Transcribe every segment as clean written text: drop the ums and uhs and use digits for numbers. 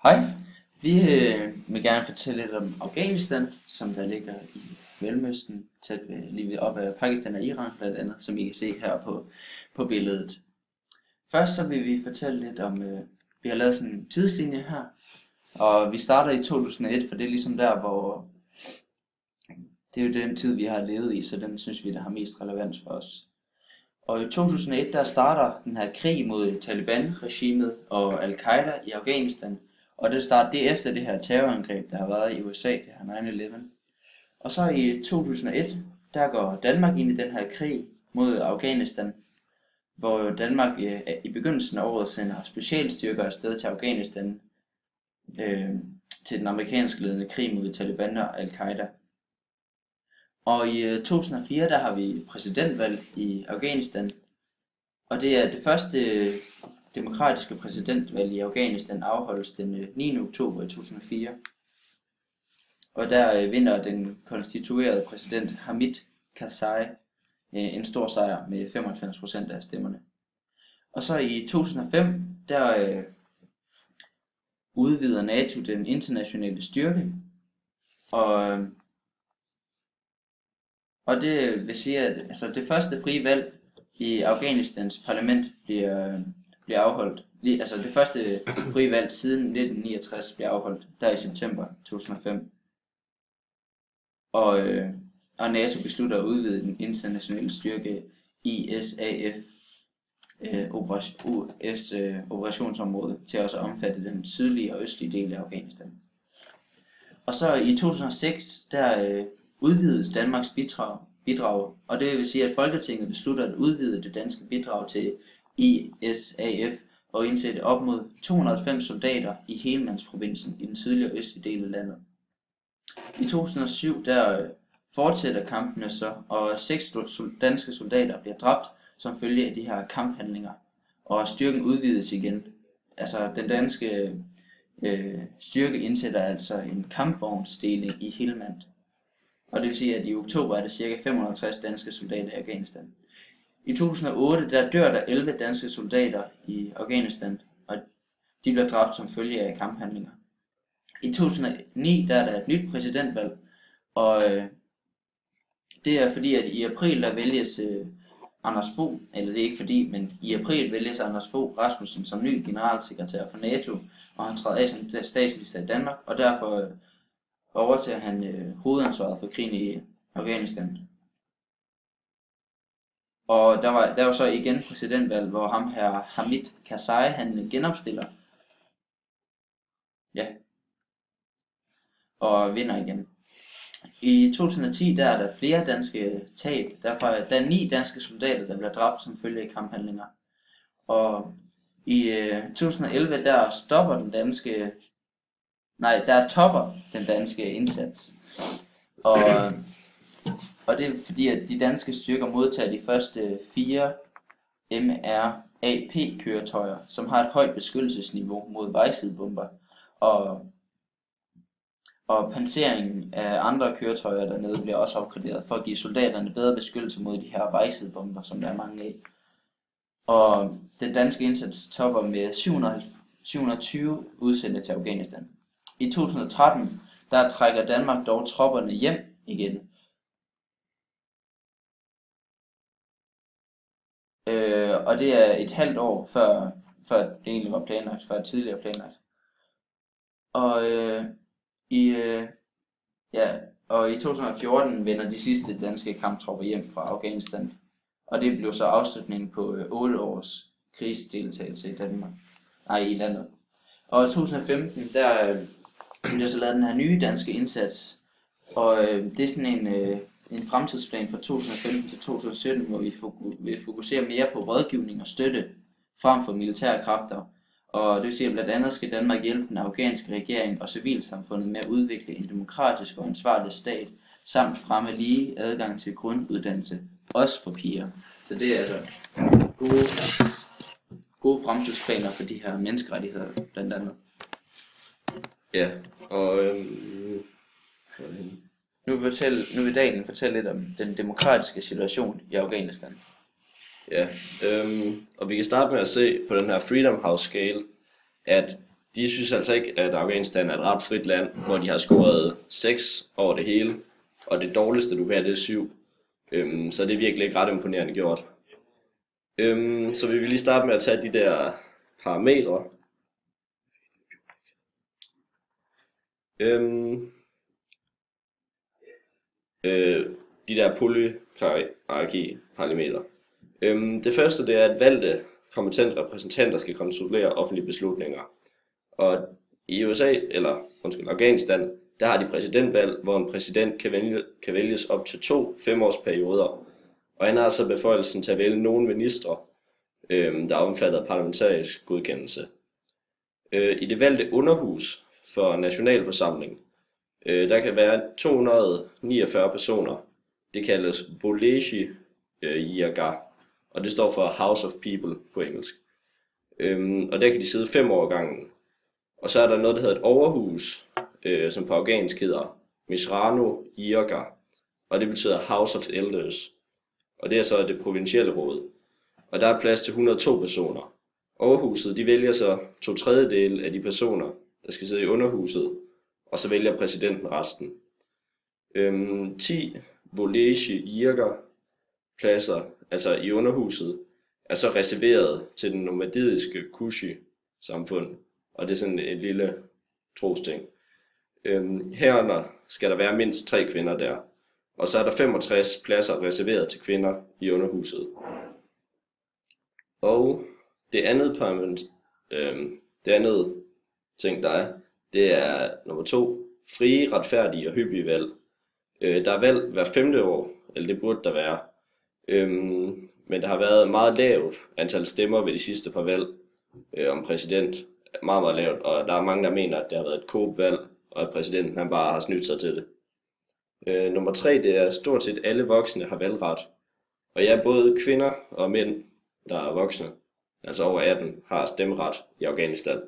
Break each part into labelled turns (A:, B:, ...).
A: Hej, vi vil gerne fortælle lidt om Afghanistan, som der ligger i Mellemøsten, tæt ved, lige op ad Pakistan og Iran blandt andet, som I kan se her på billedet. Først så vil vi fortælle lidt om, vi har lavet sådan en tidslinje her, og vi starter i 2001, for det er ligesom der, hvor det er jo den tid, vi har levet i, så den synes vi, der har mest relevans for os. Og i 2001, der starter den her krig mod Taliban-regimet og Al-Qaida i Afghanistan. Og det er efter det her terrorangreb, der har været i USA, det her 9/11. Og så i 2001, der går Danmark ind i den her krig mod Afghanistan, hvor Danmark i begyndelsen af året sender specialstyrker afsted til Afghanistan til den amerikansk ledede krig mod Taliban og Al-Qaida. Og i 2004, der har vi præsidentvalg i Afghanistan, og det er det første demokratiske præsidentvalg i Afghanistan afholdes den 9. oktober 2004. Og der vinder den konstituerede præsident Hamid Karzai en stor sejr med 95% af stemmerne. Og så i 2005, der udvider NATO den internationale styrke, og det vil sige, at altså, det første frie valg i Afghanistans parlament bliver afholdt. Altså det første frie valg siden 1969 bliver afholdt der i september 2005. Og NATO beslutter at udvide den internationale styrke ISAF operationsområde til også at omfatte den sydlige og østlige del af Afghanistan. Og så i 2006, der udvides Danmarks bidrag, og det vil sige, at Folketinget beslutter at udvide det danske bidrag til ISAF og indsætte op mod 290 soldater i Helmand-provinsen i den sydlige og østlige del af landet. I 2007 der fortsætter kampene så, og 6 danske soldater bliver dræbt som følge af de her kamphandlinger, og styrken udvides igen. Altså den danske styrke indsætter altså en kampvognsdeling i Helmand. Og det vil sige, at i oktober er der ca. 550 danske soldater i Afghanistan. I 2008 der dør der 11 danske soldater i Afghanistan, og de bliver dræbt som følge af kamphandlinger. I 2009 der er der et nyt præsidentvalg, og det er fordi, at i april der vælges Anders Fogh, eller det er ikke fordi, men i april vælges Anders Fogh Rasmussen som ny generalsekretær for NATO, og han træder af som statsminister i Danmark, og derfor overtager han hovedansvaret for krigen i Afghanistan. Og der var så igen præsidentvalg, hvor ham her Hamid Karzai, han genopstiller. Ja. Og vinder igen. I 2010 der er der flere danske tab. Der er 9 danske soldater, der bliver dræbt som følge af kamphandlinger. Og i 2011 der topper den danske indsats. Og det er fordi, at de danske styrker modtager de første 4 MRAP-køretøjer, som har et højt beskyttelsesniveau mod vejsidebomber, og panseringen af andre køretøjer dernede bliver også opgraderet for at give soldaterne bedre beskyttelse mod de her vejsidebomber, som der er mange af. Og den danske indsats topper med 720 udsendte til Afghanistan. I 2013 der trækker Danmark dog tropperne hjem igen. Og det er et halvt år før det egentlig var planlagt, før tidligere planlagt. Og i 2014 vender de sidste danske kamptropper hjem fra Afghanistan. Og det blev så afslutningen på 8 års krigsdeltagelse i landet. Og i 2015 der bliver så lavet den her nye danske indsats, og det er sådan en fremtidsplan fra 2015 til 2017, hvor vi vil fokusere mere på rådgivning og støtte frem for militære kræfter. Og det vil sige, at blandt andet skal Danmark hjælpe den afghanske regering og civilsamfundet med at udvikle en demokratisk og ansvarlig stat, samt fremme lige adgang til grunduddannelse, også for piger. Så det er altså gode fremtidsplaner for de her menneskerettigheder, blandt andet.
B: Ja, og
A: Nu vil Daniel fortælle lidt om den demokratiske situation i Afghanistan.
B: Ja, og vi kan starte med at se på den her Freedom House scale, at de synes altså ikke, at Afghanistan er et ret frit land, hvor de har scoret 6 over det hele, og det dårligste, du kan have, det er 7. Så det er virkelig ikke ret imponerende gjort. Så vi vil lige starte med at tage de der parametre. De der polyhierarki-parametre. Det første, det er, at valgte kompetente repræsentanter skal kontrollere offentlige beslutninger. Og i USA, Afghanistan, der har de præsidentvalg, hvor en præsident kan vælges op til 2 5-årsperioder. Og han har så beføjelsen til at vælge nogle ministre, der er omfattet af parlamentarisk godkendelse. I det valgte underhus for nationalforsamling, der kan være 249 personer. Det kaldes Boleshi Jirga, og det står for House of People på engelsk. Og der kan de sidde 5 år ad gangen. Og så er der noget, der hedder et overhus, som på afghansk hedder Misrano Jirga, og det betyder House of Elders. Og det er så det provincielle råd. Og der er plads til 102 personer. Overhuset, de vælger så 2/3 af de personer, der skal sidde i underhuset, og så vælger præsidenten resten. 10 Boleshi Jirga pladser, altså i underhuset, er så reserveret til den nomadiske Kushi-samfund, og det er sådan en lille trosting. Herunder skal der være mindst 3 kvinder der, og så er der 65 pladser reserveret til kvinder i underhuset. Og det andet ting, der er, det er nummer 2, frie, retfærdige og hyppige valg. Der er valg hver 5. år, eller det burde der være. Men der har været meget lavt antal stemmer ved de sidste par valg om præsident. Meget, meget lavt, og der er mange, der mener, at det har været et Coop-valg, og at præsidenten han bare har snydt sig til det. Nummer 3, det er stort set alle voksne har valgret. Og ja, både kvinder og mænd, der er voksne, altså over 18, har stemmeret i Afghanistan.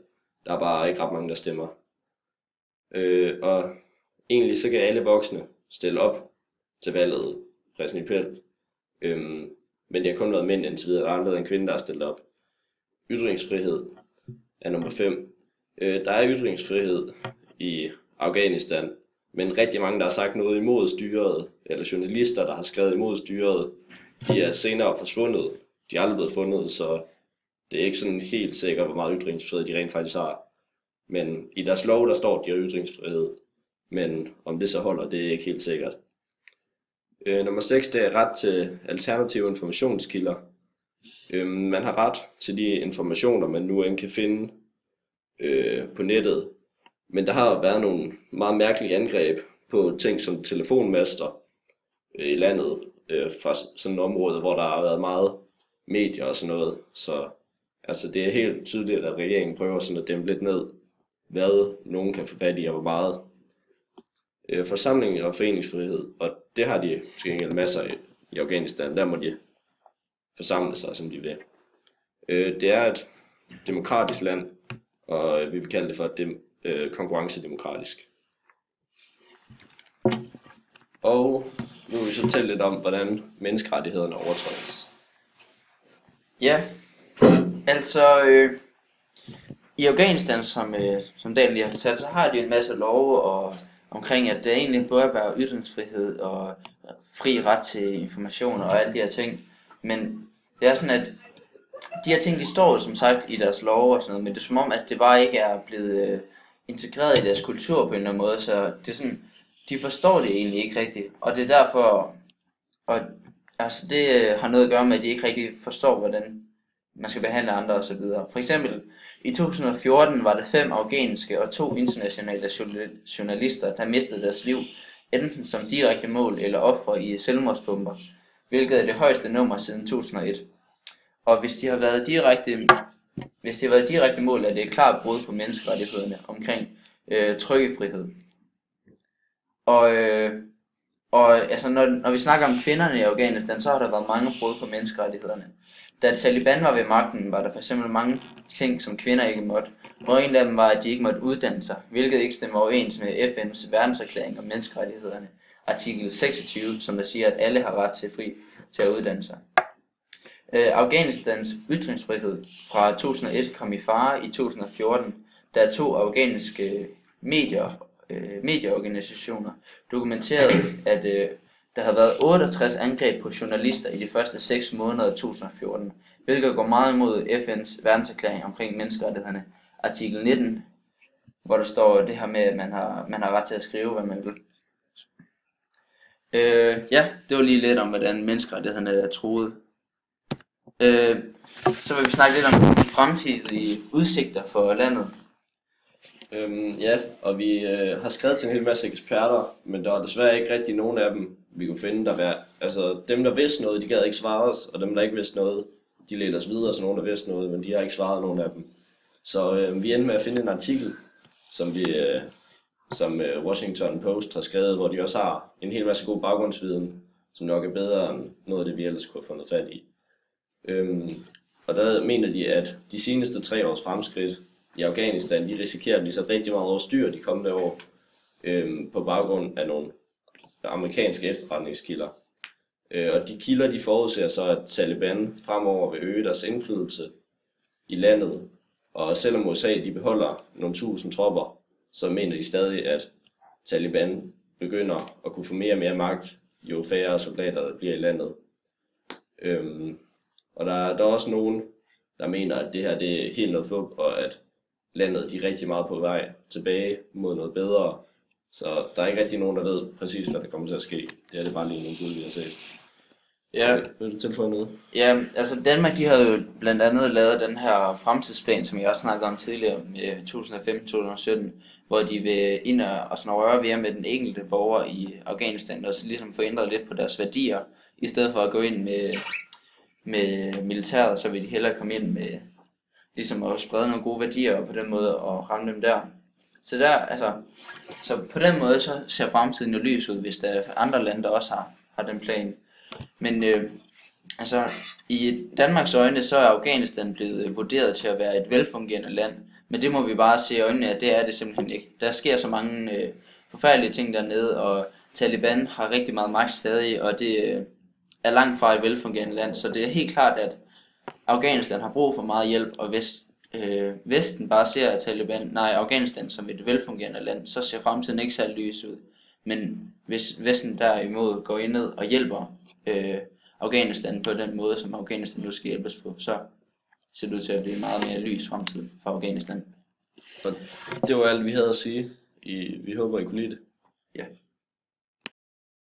B: Der er bare ikke ret mange, der stemmer. Og egentlig så kan alle voksne stille op til valget principielt. Men det har kun været mænd indtil videre, der er andre end kvinder, der er stillet op. Ytringsfrihed er nummer 5. Der er ytringsfrihed i Afghanistan, men rigtig mange, der har sagt noget imod styret, eller journalister, der har skrevet imod styret, de er senere forsvundet. De er aldrig blevet fundet, så det er ikke sådan helt sikkert, hvor meget ytringsfrihed de rent faktisk har. Men i deres lov, der står, at de har ytringsfrihed, men om det så holder, det er ikke helt sikkert. Nummer 6, det er ret til alternative informationskilder. Man har ret til de informationer, man nu end kan finde på nettet. Men der har været nogle meget mærkelige angreb på ting som telefonmaster i landet fra sådan et område, hvor der har været meget medier og sådan noget. Så altså, det er helt tydeligt, at regeringen prøver sådan at dæmpe lidt ned, hvad nogen kan få fat i og hvor meget. Forsamling og foreningsfrihed, og det har de måske ikke masser i Afghanistan. Der må de forsamle sig, som de vil. Det er et demokratisk land, og vi vil kalde det for konkurrencedemokratisk. Og nu vil vi så tælle lidt om, hvordan menneskerettighederne overtrædes.
A: Ja, altså i Afghanistan, som Daniel lige har fortalt, så har de en masse love og omkring, at det egentlig bør være ytringsfrihed og fri ret til information og alle de her ting. Men det er sådan, at de her ting, de står som sagt i deres love og sådan noget, men det er som om, at det bare ikke er blevet integreret i deres kultur på en eller anden måde, så det er sådan, de forstår det egentlig ikke rigtigt. Og det er derfor, og altså det har noget at gøre med, at de ikke rigtig forstår, hvordan man skal behandle andre og så videre. For eksempel i 2014 var der 5 afghanske og 2 internationale journalister, der mistede deres liv, enten som direkte mål eller ofre i selvmordsbomber, hvilket er det højeste nummer siden 2001. Og hvis de har været direkte mål, er det et klart brud på menneskerettighederne omkring trykkefrihed. Og altså når vi snakker om kvinderne i Afghanistan, så har der været mange brud på menneskerettighederne. Da Taliban var ved magten, var der for eksempel mange ting, som kvinder ikke måtte. Og en af dem var, at de ikke måtte uddanne sig, hvilket ikke stemmer overens med FN's verdenserklæring om menneskerettighederne, artikel 26, som der siger, at alle har ret til at uddanne sig. Afghanistans ytringsfrihed fra 2001 kom i fare i 2014, da 2 afghanske medieorganisationer dokumenterede, at der havde været 68 angreb på journalister i de første 6 måneder af 2014, hvilket går meget imod FN's verdenserklæring omkring menneskerettighederne, artikel 19, hvor der står det her med, at man har ret til at skrive, hvad man vil. Ja, det var lige lidt om, hvordan menneskerettighederne er truet. Så vil vi snakke lidt om de fremtidige udsigter for landet.
B: Ja, og vi har skrevet til en hel masse eksperter, men der var desværre ikke rigtig nogen af dem, vi kunne finde, der var. Altså dem, der vidste noget, de gad ikke svare os, og dem, der ikke vidste noget, de ledte os videre til nogen, der vidste noget, men de har ikke svaret nogen af dem. Så vi endte med at finde en artikel, som Washington Post har skrevet, hvor de også har en hel masse god baggrundsviden, som nok er bedre end noget af det, vi ellers kunne have fundet fat i. Og der mener de, at de seneste 3 års fremskridt i Afghanistan, de risikerer at blive sat rigtig meget over styr de kommende år, på baggrund af nogle amerikanske efterretningskilder. Og de kilder, de forudser så, at Taliban fremover vil øge deres indflydelse i landet, og selvom USA de beholder nogle 1000 tropper, så mener de stadig, at Taliban begynder at kunne få mere og mere magt, jo færre soldater der bliver i landet. Og der er også nogen, der mener, at det her det er helt noget fup, og at landet de er rigtig meget på vej tilbage mod noget bedre. Så der er ikke rigtig nogen, der ved præcis, hvad der kommer til at ske. Det er det bare lige nogle bud, vi har set.
A: Ja.
B: Vil du tilføje noget?
A: Ja, altså Danmark, de havde jo blandt andet lavet den her fremtidsplan, som jeg også snakkede om tidligere, med 2015-2017, hvor de vil ind og sådan røre ved med den enkelte borger i Afghanistan, og så ligesom få ændret lidt på deres værdier, i stedet for at gå ind med militæret, så vil de hellere komme ind med ligesom at sprede nogle gode værdier, og på den måde at ramme dem der. Så på den måde så ser fremtiden jo lys ud, hvis der er andre lande, der også har den plan. Men i Danmarks øjne, så er Afghanistan blevet vurderet til at være et velfungerende land. Men det må vi bare se i øjnene, at det er det simpelthen ikke. Der sker så mange forfærdelige ting dernede, og Taliban har rigtig meget magt stadig, og det er langt fra et velfungerende land. Så det er helt klart, at Afghanistan har brug for meget hjælp, og hvis Vesten bare ser Afghanistan som et velfungerende land, så ser fremtiden ikke særlig lys ud. Men hvis Vesten derimod går ind og hjælper Afghanistan på den måde, som Afghanistan nu skal hjælpes på, så ser det ud til at blive meget mere lys fremtid for Afghanistan.
B: Og det var alt, vi havde at sige. Vi håber, I kunne lide det.
A: Ja.